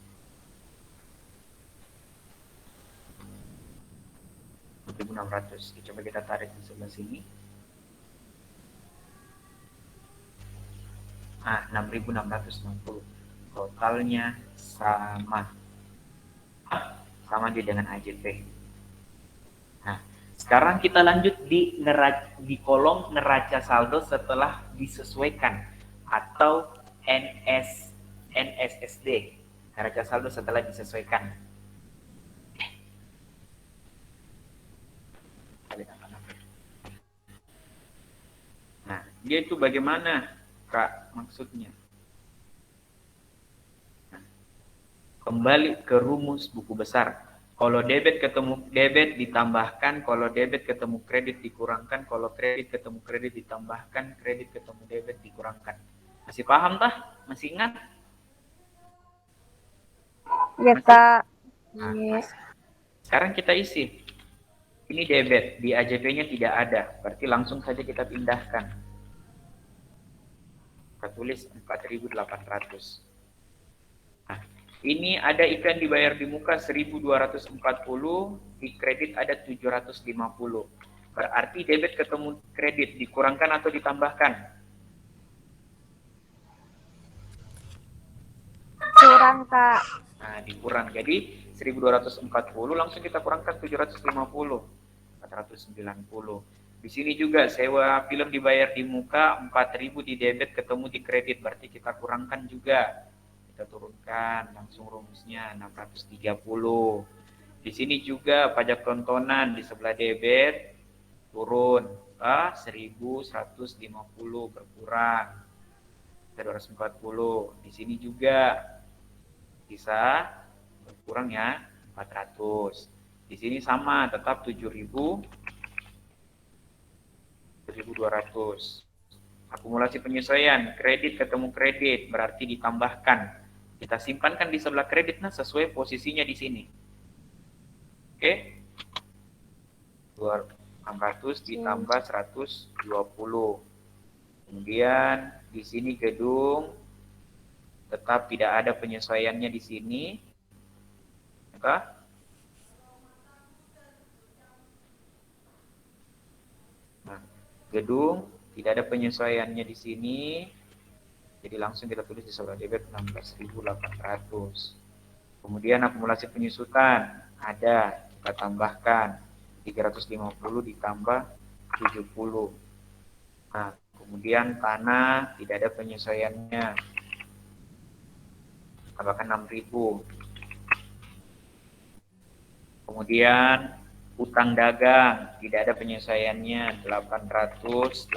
1.600. Coba kita tarik di sebelah sini. 6.660. Totalnya sama. Sama dia dengan AJP. Nah, sekarang kita lanjut di kolom neraca saldo setelah disesuaikan atau NSSD. Neraca saldo setelah disesuaikan. Nah, dia itu bagaimana, Kak, maksudnya? Nah, kembali ke rumus buku besar. Kalau debit ketemu debit ditambahkan, kalau debit ketemu kredit dikurangkan, kalau kredit ketemu kredit ditambahkan, kredit ketemu debit dikurangkan. Masih paham tah? Masih ingat? Ya, Kak. Nah, Yes. sekarang kita isi. Ini debit, di AJP-nya tidak ada, berarti langsung saja kita pindahkan. Kita tulis 4.800. Nah, ini ada ikan dibayar di muka 1.240, di kredit ada 750. Berarti debit ketemu kredit dikurangkan atau ditambahkan? Kurang, Kak. Nah, dikurang. Jadi 1.240 langsung kita kurangkan 750. 490. Di sini juga sewa film dibayar di muka 4.000 di debit ketemu di kredit, berarti kita kurangkan juga. Kita turunkan langsung rumusnya 630. Di sini juga pajak tontonan di sebelah debit turun 1.150 berkurang 240. Di sini juga bisa berkurang ya 400. Di sini sama tetap 7.200. Akumulasi penyesuaian kredit ketemu kredit berarti ditambahkan. Kita simpankan di sebelah kredit nah sesuai posisinya di sini. Oke. 600 ditambah 120. Kemudian di sini gedung tetap tidak ada penyesuaiannya di sini. Nah, gedung tidak ada penyesuaiannya di sini. Jadi langsung kita tulis di sebelah debit 16.800. Kemudian akumulasi penyusutan ada, kita tambahkan 350 ditambah 70. Nah, kemudian tanah tidak ada penyesuaiannya. Tambahkan 6.000. Kemudian utang dagang tidak ada penyesuaiannya 880.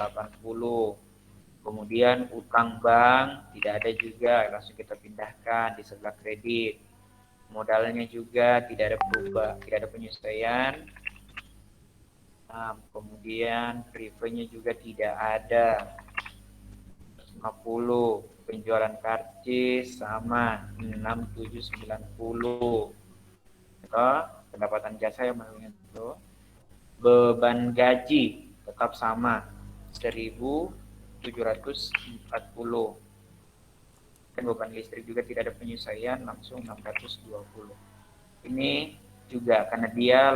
Kemudian utang bank tidak ada juga, langsung kita pindahkan di sebelah kredit. Modalnya juga tidak ada berubah, tidak ada penyesuaian. Nah, kemudian privenya juga tidak ada 50. Penjualan karcis sama 6790. Pendapatan jasa yang menurutnya itu. Beban gaji tetap sama 1.740. Dan beban listrik juga tidak ada penyesuaian, langsung 620. Ini juga karena dia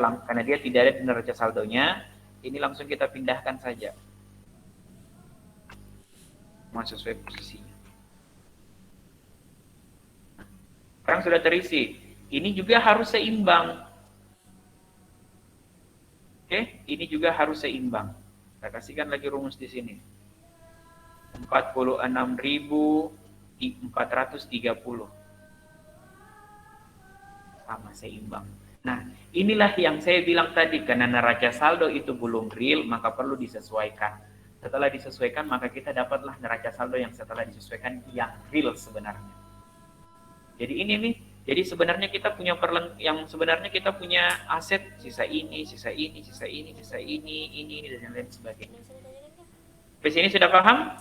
tidak ada di neraca saldonya, ini langsung kita pindahkan saja. Sesuai posisinya. Sekarang sudah terisi. Ini juga harus seimbang. Oke, ini juga harus seimbang. Kita kasihkan lagi rumus di sini. 46.430. Sama seimbang. Nah, inilah yang saya bilang tadi, karena neraca saldo itu belum real, maka perlu disesuaikan. Setelah disesuaikan, maka kita dapatlah neraca saldo yang setelah disesuaikan yang real sebenarnya. Jadi ini nih, jadi sebenarnya kita punya aset sisa ini, sisa ini, sisa ini, sisa ini dan lain sebagainya. Sampai sini sudah paham?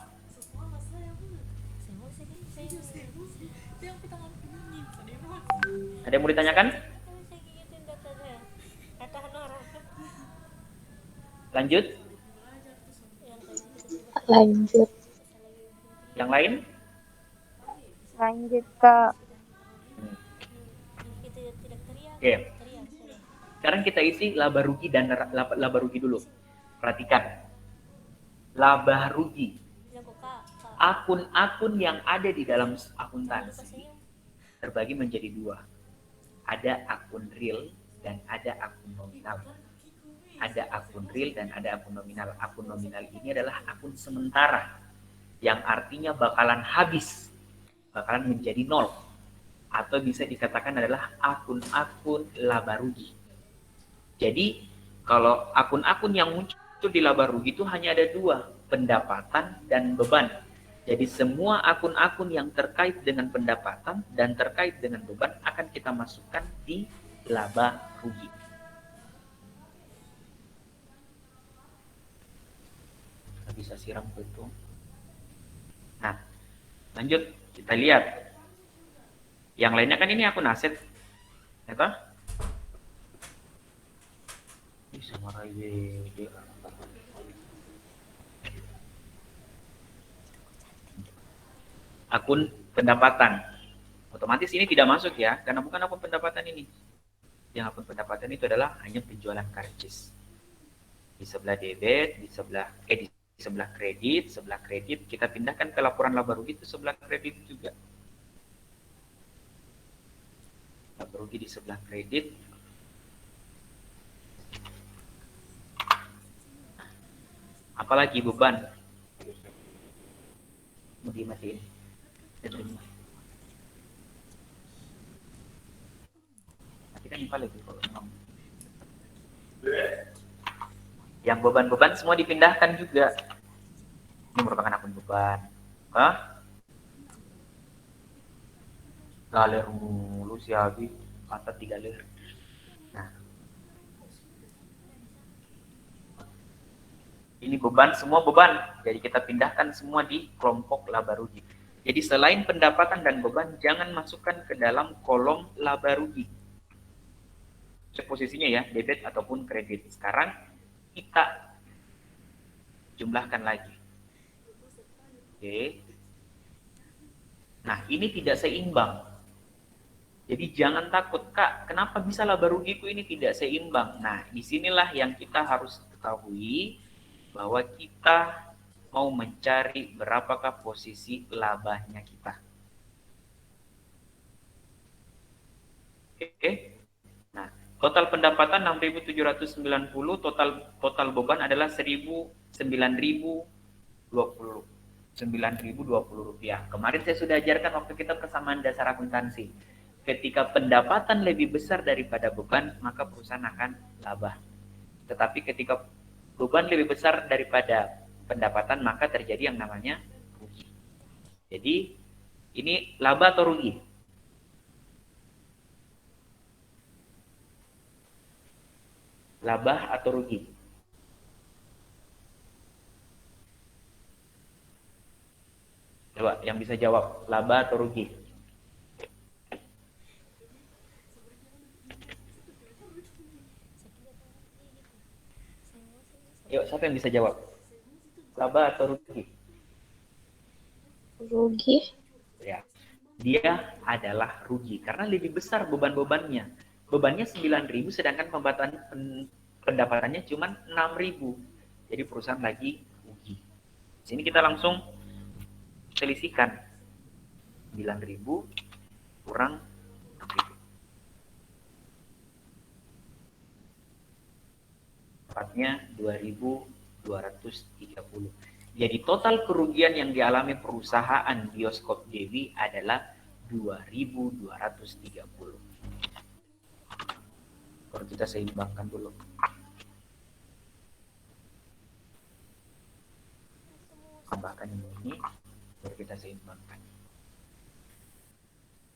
Ada yang mau ditanyakan? Lanjut. Lanjut. Yang lain? Lanjut, Kak. Oke. Sekarang kita isi laba rugi dan laba rugi dulu. Perhatikan. Laba rugi. Akun-akun yang ada di dalam akuntansi terbagi menjadi dua. Ada akun real dan ada akun nominal. Ada akun real dan ada akun nominal. Akun nominal ini adalah akun sementara yang artinya bakalan habis, bakalan menjadi nol, atau bisa dikatakan adalah akun-akun laba rugi. Jadi kalau akun-akun yang muncul di laba rugi itu hanya ada dua, pendapatan dan beban. Jadi semua akun-akun yang terkait dengan pendapatan dan terkait dengan beban akan kita masukkan di laba rugi. Bisa siram itu. Nah, lanjut kita lihat. Yang lainnya kan ini akun aset, ya toh? Ini sama dia. Akun pendapatan. Otomatis ini tidak masuk ya, karena bukan akun pendapatan ini. Yang akun pendapatan itu adalah hanya penjualan karcis. Di sebelah debit, di sebelah kredit kita pindahkan ke laporan laba rugi itu sebelah kredit juga. Laba rugi di sebelah kredit. Apalagi beban. Mau dimatiin. Matikan ini lagi kalau memang. Yang beban-beban semua dipindahkan juga. Ini merupakan akun beban. Galer mulu si Abi, kata 3 ler. Nah, ini beban, semua beban. Jadi kita pindahkan semua di kelompok laba rugi. Jadi selain pendapatan dan beban, jangan masukkan ke dalam kolom laba rugi. Cek posisinya ya, debit ataupun kredit. Sekarang kita jumlahkan lagi. Oke. Nah, ini tidak seimbang. Jadi jangan takut, Kak, kenapa bisa laba rugiku ini tidak seimbang? Nah, disinilah yang kita harus ketahui bahwa kita mau mencari berapakah posisi labanya kita. Oke. Nah, total pendapatan 6.790, total beban adalah 9.020 rupiah. Kemarin saya sudah ajarkan waktu kita persamaan dasar akuntansi. Ketika pendapatan lebih besar daripada beban, maka perusahaan akan laba. Tetapi ketika beban lebih besar daripada pendapatan, maka terjadi yang namanya rugi. Jadi, ini laba atau rugi? Laba atau rugi? Coba yang bisa jawab, laba atau rugi? Yuk, siapa yang bisa jawab? Laba atau rugi? Rugi. Ya, dia adalah rugi karena lebih besar beban-bebannya. Bebannya 9.000 sedangkan pendapatannya cuma 6.000. Jadi perusahaan lagi rugi. Sini kita langsung selisihkan. 9.000 kurang 6.000. Tepatnya 2.230. Jadi total kerugian yang dialami perusahaan bioskop JB adalah 2.230. Kalau kita seimbangkan dulu. Tambahkan ini, baru kita seimbangkan.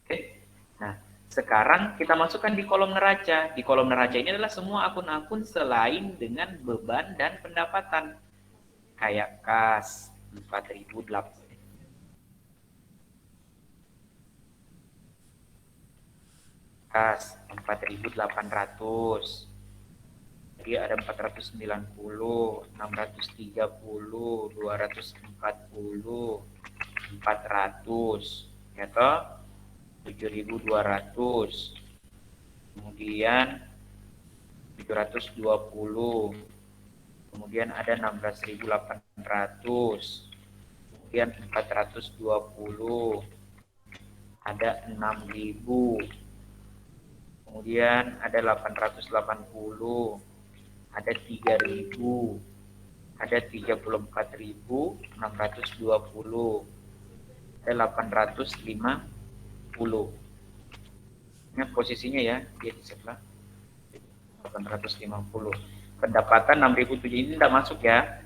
Oke. Nah, sekarang kita masukkan di kolom neraca. Di kolom neraca ini adalah semua akun-akun selain dengan beban dan pendapatan. Kayak kas 4.800. Kas 4.800. Jadi ada 490, 630, 240, 400, ya toh? 7.200. Kemudian 720. Kemudian ada 16.800. Kemudian 420. Ada 6.000. Kemudian ada 880. Ada 3.000, ada 34.620, ada 850. Ini posisinya ya, dia di sebelah 850. Pendapatan 6.007 ini tidak masuk ya.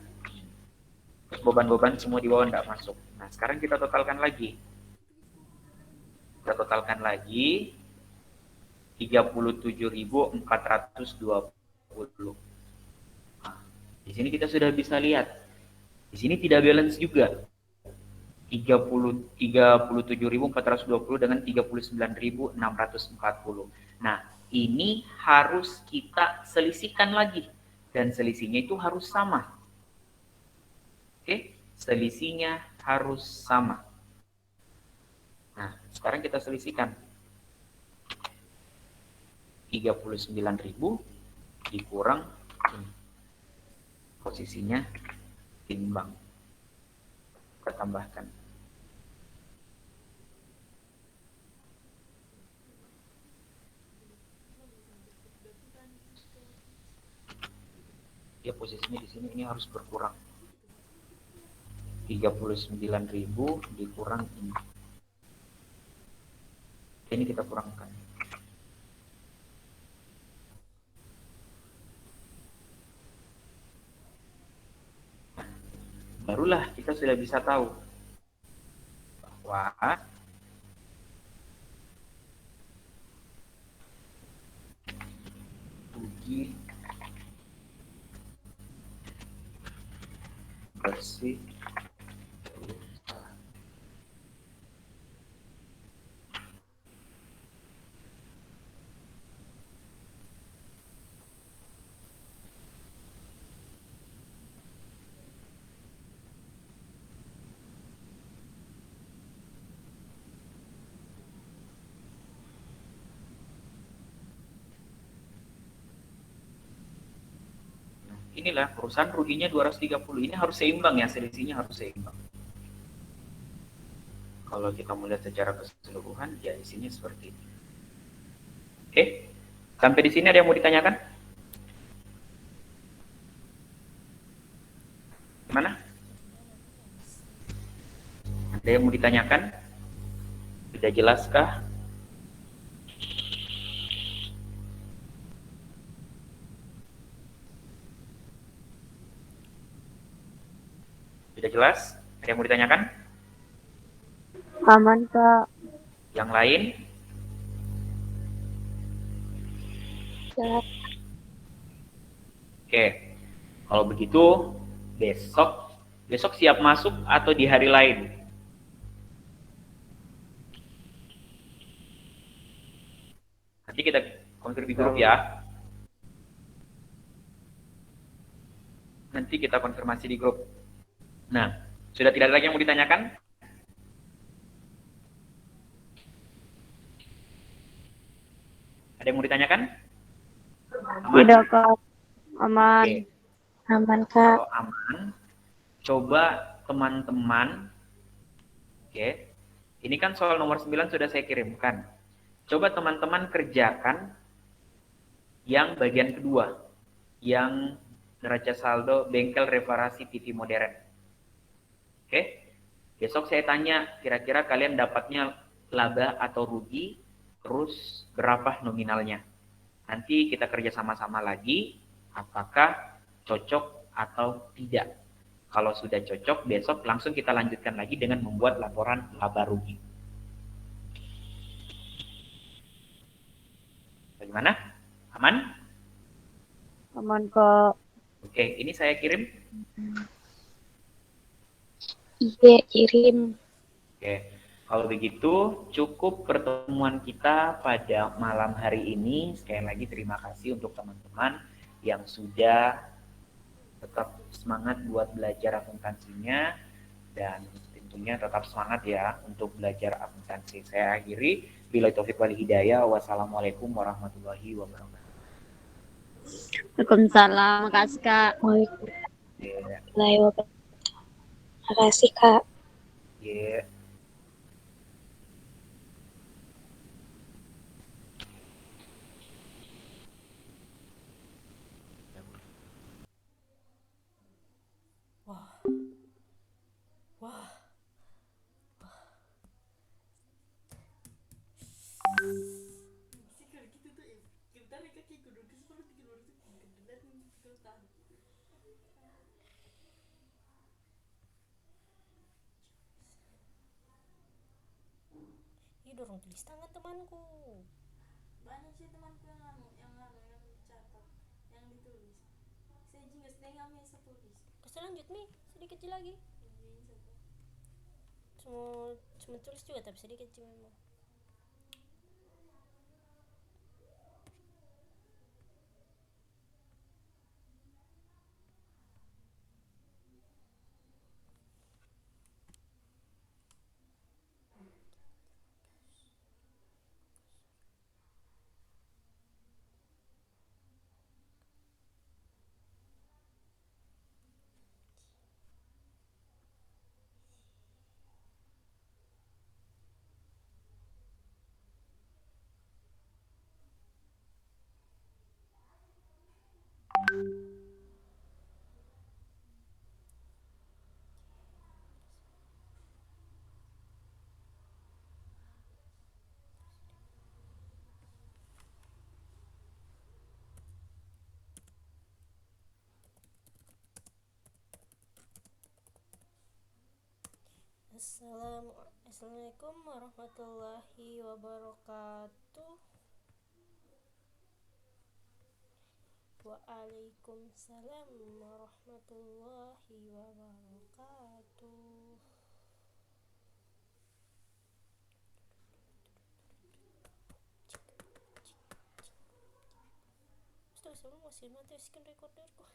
Terus beban-beban semua di bawah tidak masuk. Nah, sekarang kita totalkan lagi. Kita totalkan lagi 37.420. Di sini kita sudah bisa lihat. Di sini tidak balance juga. 37.420 dengan 39.640. Nah, ini harus kita selisihkan lagi. Dan selisihnya itu harus sama. Oke, selisihnya harus sama. Nah, sekarang kita selisihkan. 39.000 dikurang ini. Posisinya timbang. Kita tambahkan. Ya, posisinya di sini ini harus berkurang. 39.000 dikurang ini. Ini kita kurangkan. Barulah kita sudah bisa tahu bahwa rugi bersih inilah perusahaan ruginya 230. Ini harus seimbang ya, selisihnya harus seimbang. Kalau kita melihat secara keseluruhan, ya di sini seperti ini. Oke, sampai di sini ada yang mau ditanyakan? Gimana? Ada yang mau ditanyakan? Sudah jelaskah? Sudah jelas? Ada yang mau ditanyakan? Aman, Kak. Yang lain? Jelas. Oke. Kalau begitu, besok siap masuk atau di hari lain? Nanti kita konfirmasi di grup ya. Nanti kita konfirmasi di grup. Nah, sudah tidak ada lagi yang mau ditanyakan? Ada yang mau ditanyakan? Aman? Tidak, Kak. Aman. Oke. Aman, Kak. Kalau aman, coba teman-teman, oke, ini kan soal nomor 9 sudah saya kirimkan. Coba teman-teman kerjakan yang bagian kedua, yang neraca saldo bengkel reparasi TV modern. Oke, besok saya tanya kira-kira kalian dapatnya laba atau rugi, terus berapa nominalnya. Nanti kita kerja sama-sama lagi, apakah cocok atau tidak. Kalau sudah cocok, besok langsung kita lanjutkan lagi dengan membuat laporan laba rugi. Bagaimana? Aman? Aman, Kak. Oke, ini saya kirim. Iya, kirim. Oke, kalau begitu cukup pertemuan kita pada malam hari ini. Sekali lagi terima kasih untuk teman-teman yang sudah tetap semangat buat belajar akuntansinya dan tentunya tetap semangat ya untuk belajar akuntansi. Saya akhiri, billahi taufiq wal hidayah. Wassalamualaikum warahmatullahi wabarakatuh. Waalaikumsalam. Makasih, Kak. Yeah. Makasih, Kak. Yeah. Wah, wah, ini dorong tulis tangan temanku. Banyak sih temanku yang dicatat, yang ditulis. Saya juga setengah saya tulis. Terus lanjut nih, sedikit lagi. Cuma tulis juga tapi sedikit memang. Assalamualaikum warahmatullahi wabarakatuh. Waalaikumsalam warahmatullahi wabarakatuh. Sebelum masih mati screen recorderku.